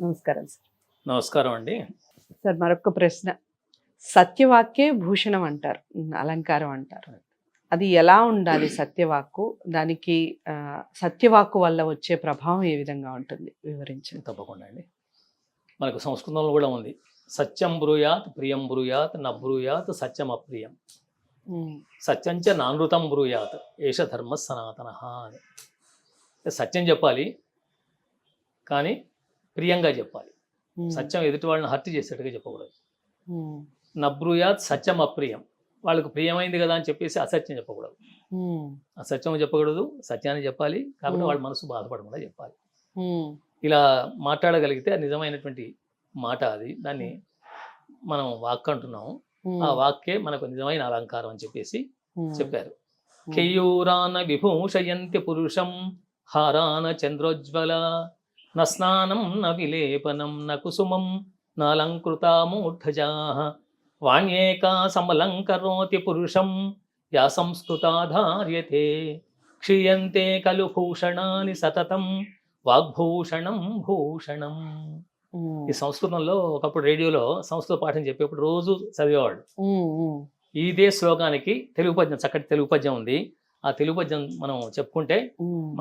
నమస్కారం సార్. నమస్కారం అండి. సార్ మరొక ప్రశ్న. సత్యవాక్యే భూషణం అంటారు. అలంకారం అంటారు. అది ఎలా ఉండాలి సత్యవాక్కు? దానికి సత్యవాక్కు వల్ల వచ్చే ప్రభావం ఏ విధంగా ఉంటుంది వివరించండి. తప్పకుండా అండి. మనకు సంస్కృతంలో కూడా ఉంది, సత్యం బ్రూయాత్ ప్రియం బ్రూయాత్ న బ్రూయాత్ సత్యం అప్రియం, సత్యంచ నానృతం బ్రూయాత్ ఏష ధర్మ సనాతన అని. సత్యం చెప్పాలి కానీ ప్రియంగా చెప్పాలి. సత్యం ఎదుటి వాళ్ళని హత్య చేసేట్టుగా చెప్పకూడదు. నబ్రూయాత్ సత్యం అప్రియం, వాళ్ళకు ప్రియమైంది కదా అని చెప్పేసి అసత్యం చెప్పకూడదు. అసత్యం చెప్పకూడదు, సత్యాన్ని చెప్పాలి. కాబట్టి వాళ్ళ మనసు బాధపడకుండా చెప్పాలి. ఇలా మాట్లాడగలిగితే నిజమైనటువంటి మాట అది. దాన్ని మనం వాక్ అంటున్నాము. ఆ వాక్యే మనకు నిజమైన అలంకారం అని చెప్పేసి చెప్పారు. కేయూరాన విభూషయంతి పురుషం హారాన చంద్రోజ్వల న స్నానం న విలేపనం న కుసుమం నాలంకృతామూర్ధజా వాణ్యేకా సమలంకరోతి పురుషం యా సంస్కృతాధార్యతే క్షీయంతే ఖలు భూషణాని సతతం వాగ్భూషణం భూషణం. ఈ సంస్కృతంలో ఒకప్పుడు రేడియోలో సంస్కృత పాఠం చెప్పేప్పుడు రోజు చదివేవాడు. ఇదే శ్లోకానికి తెలుగు పద్యం, చక్కటి తెలుగు పద్యం ఉంది. ఆ తెలుగు పద్యం మనం చెప్పుకుంటే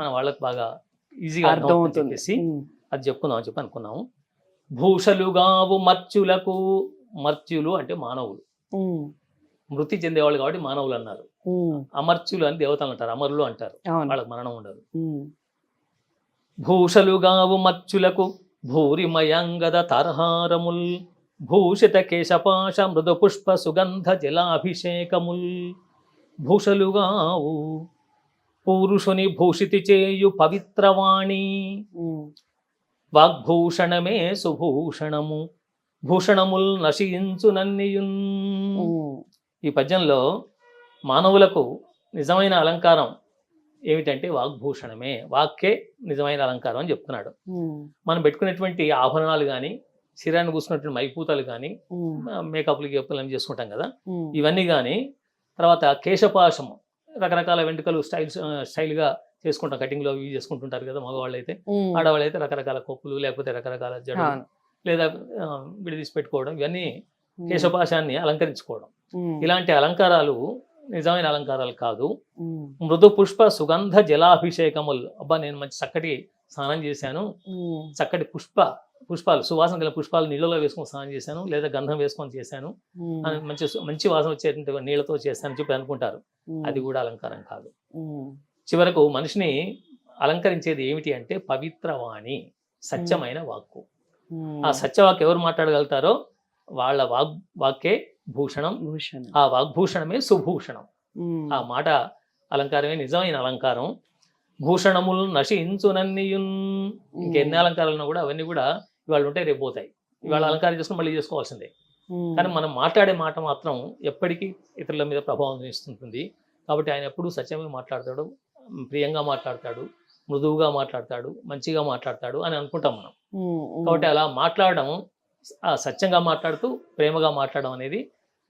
మన వాళ్ళకు బాగా ఈజీగా అర్థమవుతుంది చెప్పేసి అది చెప్పుకుందాం అని చెప్పి అనుకున్నాము. భూషలుగావు మర్చులకు, మర్చులు అంటే మానవులు, మృతి చెందేవాళ్ళు కాబట్టి మానవులు అన్నారు. అమర్చులు అని దేవతలు అంటారు, అమరులు అంటారు, వాళ్ళకి మరణం ఉండదు. భూషలుగావు మర్చులకు భూరిమయంగద తర్హారముల్ భూషిత కేశపాశ మృదు పుష్ప సుగంధ జలాభిషేకముల్ భూషలుగావు పురుషుని భూషితి చేయు పవిత్రవాణి వాగ్భూషణమే సుభూషణము భూషణముల్ నశించు నన్నియున్. ఈ పద్యంలో మానవులకు నిజమైన అలంకారం ఏమిటంటే వాగ్భూషణమే, వాక్కే నిజమైన అలంకారం అని చెప్తున్నాడు. మనం పెట్టుకునేటువంటి ఆభరణాలు కానీ, శరీరాన్ని పూసుకున్నటువంటి మైపూతలు కానీ, మేకప్లు గేపులు చేసుకుంటాం కదా, ఇవన్నీ కానీ, తర్వాత కేశపాశము, రకరకాల వెంట్రుకలు స్టైల్గా చేసుకుంటాం, కటింగ్లో అవి చేసుకుంటుంటారు కదా మగవాళ్ళు అయితే. ఆడవాళ్ళు అయితే రకరకాల కొప్పులు, లేకపోతే రకరకాల జడలు లేదా విడిదీసి పెట్టుకోవడం, ఇవన్నీ కేశపాశాన్ని అలంకరించుకోవడం. ఇలాంటి అలంకారాలు నిజమైన అలంకారాలు కాదు. మృదు పుష్ప సుగంధ జలాభిషేకములు, అబ్బా నేను మంచి చక్కటి స్నానం చేశాను, చక్కటి పుష్పాలు సువాసన గల పుష్పాలు నీళ్ళలో వేసుకొని స్నానం చేశాను, లేదా గంధం వేసుకొని చేశాను, మంచి వాసన వచ్చేటువంటి నీళ్ళతో చేశాను చెప్పి అనుకుంటారు. అది కూడా అలంకారం కాదు. చివరకు మనిషిని అలంకరించేది ఏమిటి అంటే పవిత్రవాణి, సత్యమైన వాక్కు. ఆ సత్యవాక్కు ఎవరు మాట్లాడగలుగుతారో వాళ్ళ వాక్కే భూషణం, ఆ వాగ్భూషణమే సుభూషణం. ఆ మాట అలంకారమే నిజమైన అలంకారం. భూషణములు నశించునన్నియున్. ఇంకెన్ని అలంకారాలు కూడా అవన్నీ కూడా ఇవాళ ఉంటే రేపు పోతాయి. ఇవాళ అలంకారం చేసుకుని మళ్ళీ చేసుకోవాల్సిందే. కానీ మనం మాట్లాడే మాట మాత్రం ఎప్పటికీ ఇతరుల మీద ప్రభావం చూపిస్తుంటుంది. కాబట్టి ఆయన ఎప్పుడూ సత్యమే మాట్లాడతాడు, ప్రియంగా మాట్లాడతాడు, మృదువుగా మాట్లాడతాడు, మంచిగా మాట్లాడతాడు అని అనుకుంటాం మనం. కాబట్టి అలా మాట్లాడడం, ఆ సత్యంగా మాట్లాడుతూ ప్రేమగా మాట్లాడడం అనేది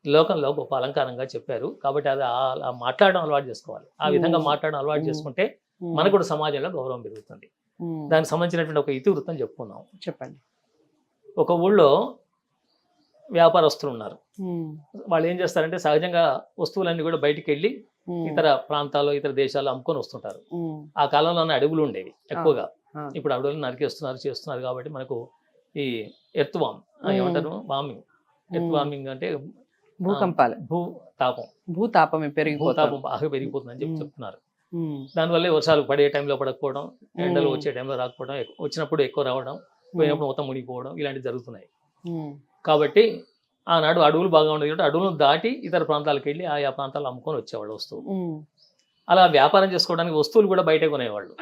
లోకంలో గొప్ప అలంకారంగా చెప్పారు. కాబట్టి అది అలా మాట్లాడడం అలవాటు చేసుకోవాలి. ఆ విధంగా మాట్లాడడం అలవాటు చేసుకుంటే మనకు కూడా సమాజంలో గౌరవం పెరుగుతుంది. దానికి సంబంధించినటువంటి ఒక ఇతివృత్తం చెప్పుకున్నాం. చెప్పండి. ఒక ఊళ్ళో వ్యాపారస్తులు ఉన్నారు. వాళ్ళు ఏం చేస్తారంటే సహజంగా వస్తువులన్నీ కూడా బయటికి వెళ్ళి ఇతర ప్రాంతాల్లో, ఇతర దేశాల్లో అమ్ముకొని వస్తుంటారు. ఆ కాలంలోనే అడవులు ఉండేవి ఎక్కువగా. ఇప్పుడు అడవులు నరికేస్తున్నారు, చేస్తున్నారు. కాబట్టి మనకు ఈ ఎర్త్ వామ్ ఏమంటారు, వార్మింగ్, ఎర్త్ వార్మింగ్ అంటే భూకంపాలు, భూతాపం బాగా పెరిగిపోతుందని చెప్పి చెప్తున్నారు. దానివల్ల వర్షాలు పడే టైంలో పడకపోవడం, ఎండలు వచ్చే టైంలో రాకపోవడం, వచ్చినప్పుడు ఎక్కువ రావడం, పోయినప్పుడు మొత్తం మునిగిపోవడం, ఇలాంటివి జరుగుతున్నాయి. కాబట్టి ఆనాడు అడవులు బాగా ఉండేది కాబట్టి అడవులను దాటి ఇతర ప్రాంతాలకు వెళ్ళి ఆయా ప్రాంతాలు అమ్ముకొని వచ్చేవాళ్ళు వస్తువు. అలా వ్యాపారం చేసుకోవడానికి వస్తువులు కూడా బయట కొనేవాళ్ళు.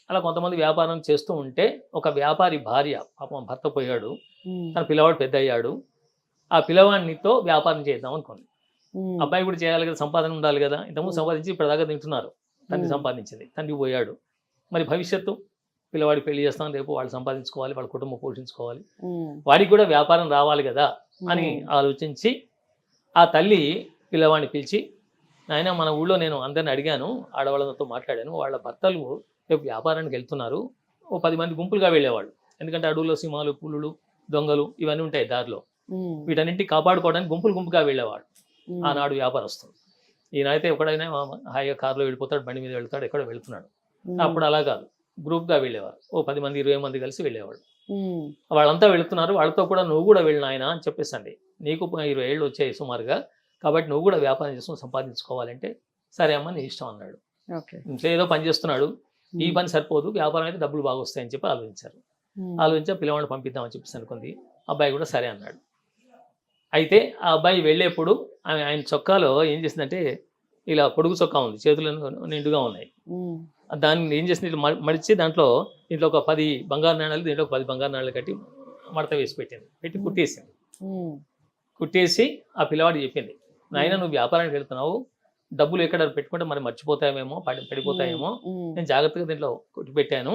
అలా కొంతమంది వ్యాపారం చేస్తూ ఉంటే ఒక వ్యాపారి భార్య, పాపం భర్త పోయాడు, తన పిల్లవాడు పెద్ద అయ్యాడు, ఆ పిల్లవాడినితో వ్యాపారం చేద్దాం అనుకుంది. అబ్బాయి కూడా చేయాలి కదా, సంపాదన ఉండాలి కదా. ఇంతకుముందు సంపాదించి ఇప్పటిదాకా తింటున్నారు, తండ్రి సంపాదించింది, తండ్రి పోయాడు. మరి భవిష్యత్తు, పిల్లవాడికి పెళ్లి చేస్తాం, రేపు వాళ్ళు సంపాదించుకోవాలి, వాళ్ళ కుటుంబం పోషించుకోవాలి, వాడికి కూడా వ్యాపారం రావాలి కదా అని ఆలోచించి ఆ తల్లి పిల్లవాడిని పిలిచి, నాయన మన ఊళ్ళో నేను అందరిని అడిగాను, ఆడవాళ్ళతో మాట్లాడాను, వాళ్ళ భర్తలు రేపు వ్యాపారానికి వెళ్తున్నారు, ఓ 10 మంది గుంపులుగా వెళ్ళేవాళ్ళు, ఎందుకంటే అడవుల్లో సింహాలు, పులులు, దొంగలు ఇవన్నీ ఉంటాయి దారిలో. వీటన్నింటినీ కాపాడుకోవడానికి గుంపులుగా వెళ్ళేవాడు ఆనాడు వ్యాపారస్తుడు. ఈయనైతే ఎక్కడైనా హాయిగా కారులో వెళ్ళిపోతాడు, బండి మీద వెళ్తాడు, ఎక్కడో వెళ్తున్నాడు. అప్పుడు అలా కాదు, గ్రూప్గా వెళ్ళేవారు. ఓ 10 మంది 20 మంది కలిసి వెళ్ళేవాడు. వాళ్ళంతా వెళుతున్నారు, వాళ్ళతో కూడా నువ్వు కూడా వెళ్ళిన ఆయన అని చెప్పేసండి. నీకు 20 ఏళ్ళు వచ్చాయి సుమారుగా, కాబట్టి నువ్వు కూడా వ్యాపారం చేసుకుని సంపాదించుకోవాలంటే సరే అమ్మ నీ ఇష్టం అన్నాడు. ఇంట్లో ఏదో పని చేస్తున్నాడు, ఈ పని సరిపోదు, వ్యాపారం అయితే డబ్బులు బాగా వస్తాయని చెప్పి ఆలోచించారు. ఆలోచించా పిల్లవాడిని పంపిద్దామని చెప్పేసి అనుకుంది. అబ్బాయి కూడా సరే అన్నాడు. అయితే ఆ అబ్బాయి వెళ్ళేప్పుడు ఆయన చొక్కాలో ఏం చేసిందంటే, ఇలా పొడుగు చొక్కా ఉంది, చేతులు నిండుగా ఉన్నాయి. దాన్ని ఏం చేసింది, ఇట్లా మడిచి దీంట్లో ఒక 10 బంగారు నాణాలు, దీంట్లో ఒక 10 బంగారు నాణాలు కట్టి మడత వేసి పెట్టింది. పెట్టి కుట్టేసింది. కుట్టేసి ఆ పిల్లవాడు చెప్పింది, నాయన నువ్వు వ్యాపారానికి వెళ్తున్నావు, డబ్బులు ఎక్కడ పెట్టుకుంటే మరి మర్చిపోతాయేమో, పడిపోతాయేమో, నేను జాగ్రత్తగా దీంట్లో కుట్టి పెట్టాను.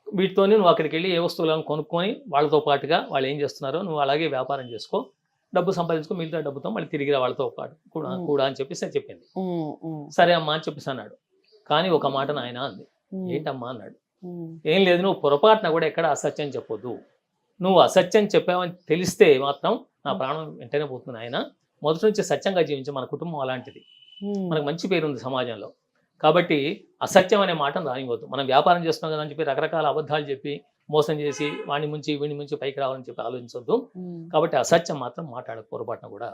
వీటితోనే నువ్వు అక్కడికి వెళ్ళి ఏ వస్తువులను కొనుక్కొని వాళ్ళతో పాటుగా వాళ్ళు ఏం చేస్తున్నారో నువ్వు అలాగే వ్యాపారం చేసుకో, డబ్బు సంపాదించుకో, మిగతా డబ్బుతో మళ్ళీ తిరిగిరా వాళ్ళతో పాటు కూడా అని చెప్పేసి చెప్పింది. సరే అమ్మా అని చెప్పేసి అన్నాడు. కానీ ఒక మాట నాయన అంది. ఏంటమ్మా అన్నాడు. ఏం లేదు, నువ్వు పొరపాటున కూడా ఎక్కడ అసత్యం చెప్పొద్దు. నువ్వు అసత్యం చెప్పావని తెలిస్తే మాత్రం నా ప్రాణం వెంటనే పోతుంది ఆయన. మొదటి నుంచి సత్యంగా జీవించే మన కుటుంబం అలాంటిది, మనకు మంచి పేరు ఉంది సమాజంలో. కాబట్టి అసత్యం అనే మాట రానివ్వద్దు. మనం వ్యాపారం చేస్తున్నాం కదా అని చెప్పి రకరకాల అబద్ధాలు చెప్పి మోసం చేసి వాడిని ముంచి వీడిని ముంచి పైకి రావాలని చెప్పి ఆలోచించొద్దు. కాబట్టి అసత్యం మాత్రం మాట్లాడక పొరపాటున కూడా.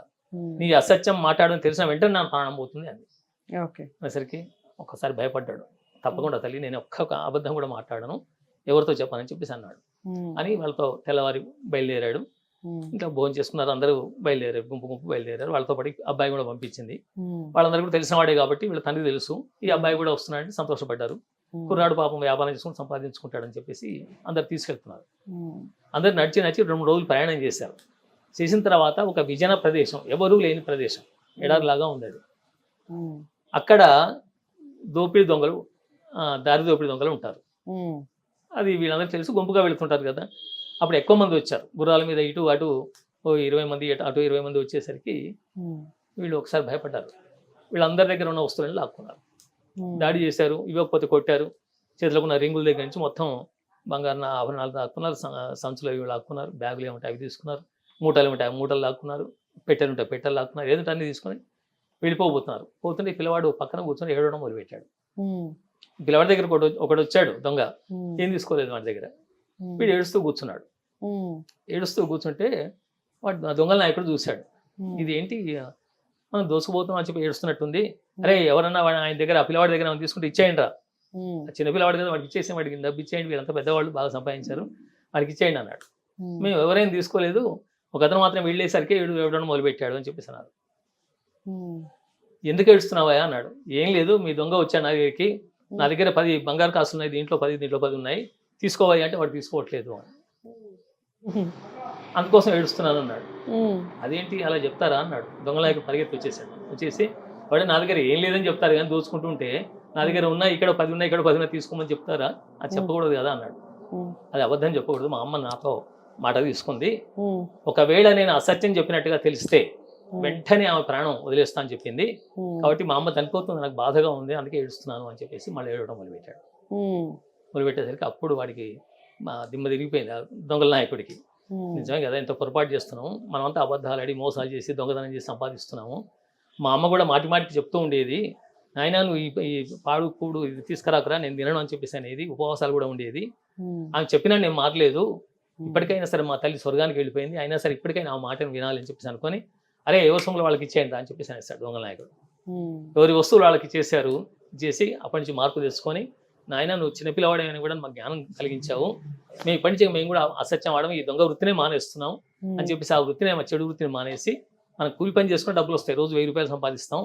నీ అసత్యం మాట్లాడని తెలిసిన వెంటనే నా ప్రాణం పోతుంది అంది. అనేసరికి ఒకసారి భయపడ్డాడు. తప్పకుండా తల్లి, నేను ఒక్క అబద్ధం కూడా మాట్లాడను, ఎవరితో చెప్పానని చెప్పేసి అన్నాడు. అని వాళ్ళతో తెల్లవారి బయలుదేరాడు. ఇంకా భోజనం చేసుకున్నారు, అందరూ బయలుదేరారు, గుంపు బయలుదేరారు. వాళ్ళతో పాటు అబ్బాయి కూడా పంపించింది. వాళ్ళందరూ కూడా తెలిసిన వాడే కాబట్టి వీళ్ళ తండ్రి తెలుసు, ఈ అబ్బాయి కూడా వస్తున్నాడని సంతోషపడ్డారు. కుర్రాడు పాపం వ్యాపారం చేసుకుని సంపాదించుకుంటాడని చెప్పేసి అందరు తీసుకెళ్తున్నారు. అందరు నడిచి 2 రోజులు ప్రయాణం చేశారు. చేసిన తర్వాత ఒక విజన ప్రదేశం, ఎవరూ లేని ప్రదేశం, ఎడారిలాగా ఉంది అది. అక్కడ దోపిడీ దొంగలు, దారి దోపిడీ దొంగలు ఉంటారు. అది వీళ్ళందరూ తెలుసు, గుంపుగా వెళుతుంటారు కదా. అప్పుడు ఎక్కువ మంది వచ్చారు, గుర్రాల మీద ఇటు అటు 20 మంది, అటు 20 మంది వచ్చేసరికి వీళ్ళు ఒకసారి భయపడ్డారు. వీళ్ళందరి దగ్గర ఉన్న వస్తువులను లాక్కున్నారు, దాడి చేశారు, ఇవ్వకపోతే కొట్టారు. చేతిలో ఉన్న రింగుల దగ్గర నుంచి మొత్తం బంగారు ఆభరణాలు లాక్కున్నారు, సంచులు అవి లాక్కున్నారు, బ్యాగులు ఏమంటాయి అవి తీసుకున్నారు, మూటలు ఏమంటాయి మూటలు లాక్కున్నారు, పెట్టెలు ఉంటాయి పెట్టెలు లాక్కున్నారు, ఏదంటే అన్ని తీసుకొని వెళ్ళిపోబోతున్నారు. పోతుంటే పిల్లవాడు పక్కన కూర్చొని ఏడవడం మొదలుపెట్టాడు. పిల్లవాడి దగ్గర ఒకడు వచ్చాడు దొంగ, ఏం తీసుకోలేదు వాడి దగ్గర. వీడు ఏడుస్తూ కూర్చున్నాడు. ఏడుస్తూ కూర్చుంటే వాడు దొంగల నాయకుడు చూశాడు. ఇది ఏంటి, మనం దోసుకుపోతున్నాం అని చెప్పి ఏడుస్తున్నట్టుంది. అరే ఎవరన్నా ఆయన దగ్గర, ఆ పిల్లవాడి దగ్గర మనం తీసుకుంటే ఇచ్చేయండి రా, చిన్న పిల్లవాడి కదా, వాడికి ఇచ్చేసి వాడికి డబ్బు ఇచ్చేయండి, వీళ్ళంతా పెద్దవాళ్ళు బాగా సంపాదించారు, వాడికి ఇచ్చేయండి అన్నాడు. మేము ఎవరైనా తీసుకోలేదు, ఒక అతను మాత్రం వెళ్ళేసరికి ఏడవడం మొదలుపెట్టాడు అని చెప్పేసి అన్నారు. ఎందుకు ఏడుస్తున్నావా అన్నాడు. ఏం లేదు, మీ దొంగ వచ్చాడు నా దగ్గరికి, నా దగ్గర 10 బంగారు కాసులు ఉన్నాయి, దీంట్లో 10 ఉన్నాయి, తీసుకోవాలి అంటే వాడు తీసుకోవట్లేదు అని, అందుకోసం ఏడుస్తున్నాను అన్నాడు. అదేంటి అలా చెప్తారా అన్నాడు. దొంగలాయకు పరిగెత్తి వచ్చేసి వాడు నా దగ్గర ఏం లేదని చెప్తారు కానీ దోచుకుంటుంటే, నా దగ్గర ఉన్నాయి, ఇక్కడ 10 ఉన్నాయి, ఇక్కడ 10 ఉన్నాయి, తీసుకోమని చెప్తారా, అది చెప్పకూడదు కదా అన్నాడు. అది అబద్ధం చెప్పకూడదు, మా అమ్మ నాతో మాట తీసుకుంది, ఒకవేళ నేను అసత్యం చెప్పినట్టుగా తెలిస్తే వెంటనే ఆమె ప్రాణం వదిలేస్తా అని చెప్పింది, కాబట్టి మా అమ్మ చనిపోతుంది, నాకు బాధగా ఉంది, అందుకే ఏడుస్తున్నాను అని చెప్పేసి మళ్ళీ ఏడవడం మొదలుపెట్టాడు. మొదలుపెట్టేసరికి అప్పుడు వాడికి దిమ్మ తిరిగిపోయింది ఆ దొంగల నాయకుడికి. నిజమే కదా, ఇంత పొరపాటు చేస్తున్నాము, మనమంతా అబద్ధాలు ఆడి మోసాలు చేసి దొంగతనం చేసి సంపాదిస్తున్నాము. మా అమ్మ కూడా మాటికి చెప్తూ ఉండేది, నాయన నువ్వు ఈ పాడు కూడు ఇది తీసుకురాకురా, నేను తినను అని చెప్పేసి అనేది, ఉపవాసాలు కూడా ఉండేది. ఆమె చెప్పినా నేను మారలేదు, ఇప్పటికైనా సరే మా తల్లి స్వర్గానికి వెళ్ళిపోయింది, అయినా సరే ఇప్పటికైనా ఆ మాటను వినాలి అని చెప్పేసి అనుకొని, అరే ఏ వస్తువులు వాళ్ళకి ఇచ్చేయండి అని చెప్పేసి అనేస్తాడు దొంగల నాయకుడు. ఎవరి వస్తువులు వాళ్ళకి ఇచ్చేసారు. చేసి అప్పటి నుంచి మార్పు తెచ్చుకొని, నాయన నువ్వు చిన్నపిల్లవాడని కూడా మాకు జ్ఞానం కలిగించావు, మేము ఇప్పటి నుంచి మేము కూడా అసత్యం వాడడం, ఈ దొంగ వృత్తినే మానేస్తున్నాం అని చెప్పేసి ఆ వృత్తిని, చెడు వృత్తిని మానేసి మనకు కూలి పని చేసుకుని డబ్బులు వస్తాయి, రోజు 1000 రూపాయలు సంపాదిస్తాం,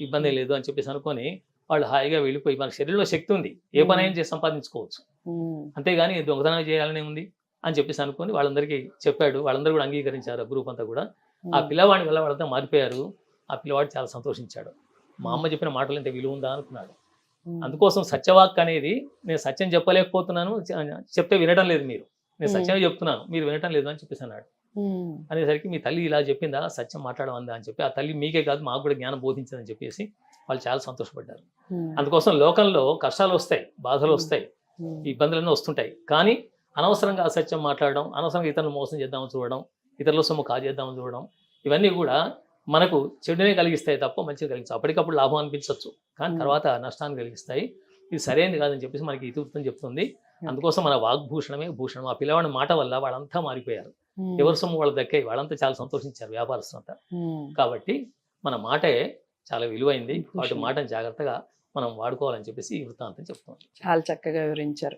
ఇబ్బంది లేదు అని చెప్పేసి అనుకొని వాళ్ళు హాయిగా వెళ్ళిపోయి, మన శరీరంలో శక్తి ఉంది, ఏ పని అయినా చేసి సంపాదించుకోవచ్చు, అంతేగాని దొంగతనం చేయాలనే ఉంది అని చెప్పేసి అనుకొని వాళ్ళందరికీ చెప్పాడు. వాళ్ళందరూ కూడా అంగీకరించారు, ఆ గ్రూప్ అంతా కూడా. ఆ పిల్లవాడి వల్ల వాళ్ళంతా మారిపోయారు. ఆ పిల్లవాడు చాలా సంతోషించాడు. మా అమ్మ చెప్పిన మాటలు ఇంత విలువ ఉందా అనుకున్నాడు. అందుకోసం సత్యవాక్ అనేది, నేను సత్యం చెప్పలేకపోతున్నాను, చెప్తే వినటం లేదు మీరు, నేను సత్యమే చెప్తున్నాను, మీరు వినటం లేదు అని చెప్పేసి అన్నాడు. అనేసరికి మీ తల్లి ఇలా చెప్పిందా, సత్యం మాట్లాడమందా అని చెప్పి, ఆ తల్లి మీకే కాదు మాకు కూడా జ్ఞానం బోధించిందని చెప్పేసి వాళ్ళు చాలా సంతోషపడ్డారు. అందుకోసం లోకంలో కష్టాలు వస్తాయి, బాధలు వస్తాయి, ఇబ్బందులన్నీ వస్తుంటాయి, కానీ అనవసరంగా అసత్యం మాట్లాడడం, అనవసరంగా ఇతరులను మోసం చేద్దామని చూడడం, ఇతరుల సొమ్ము కాజేద్దామని చూడడం, ఇవన్నీ కూడా మనకు చెడునే కలిగిస్తాయి తప్ప మంచిగా కలిగిస్తాయి. అప్పటికప్పుడు లాభం అనిపించవచ్చు, కానీ తర్వాత నష్టాన్ని కలిగిస్తాయి. ఇది సరైనది కాదని చెప్పేసి మనకి ఇతివృత్తం చెప్తుంది. అందుకోసం మన వాగ్భూషణమే భూషణం. ఆ పిల్లవాడి మాట వల్ల వాళ్ళంతా మారిపోయారు. ఎవరి సొమ్ము వాళ్ళు దక్కాయి, వాళ్ళంతా చాలా సంతోషించారు వ్యాపారస్తులంతా. కాబట్టి మన మాటే చాలా విలువైంది. వాటి మాటను జాగ్రత్తగా మనం వాడుకోవాలని చెప్పేసి ఈ వృత్తాంతం చెప్తుంది. చాలా చక్కగా వివరించారు.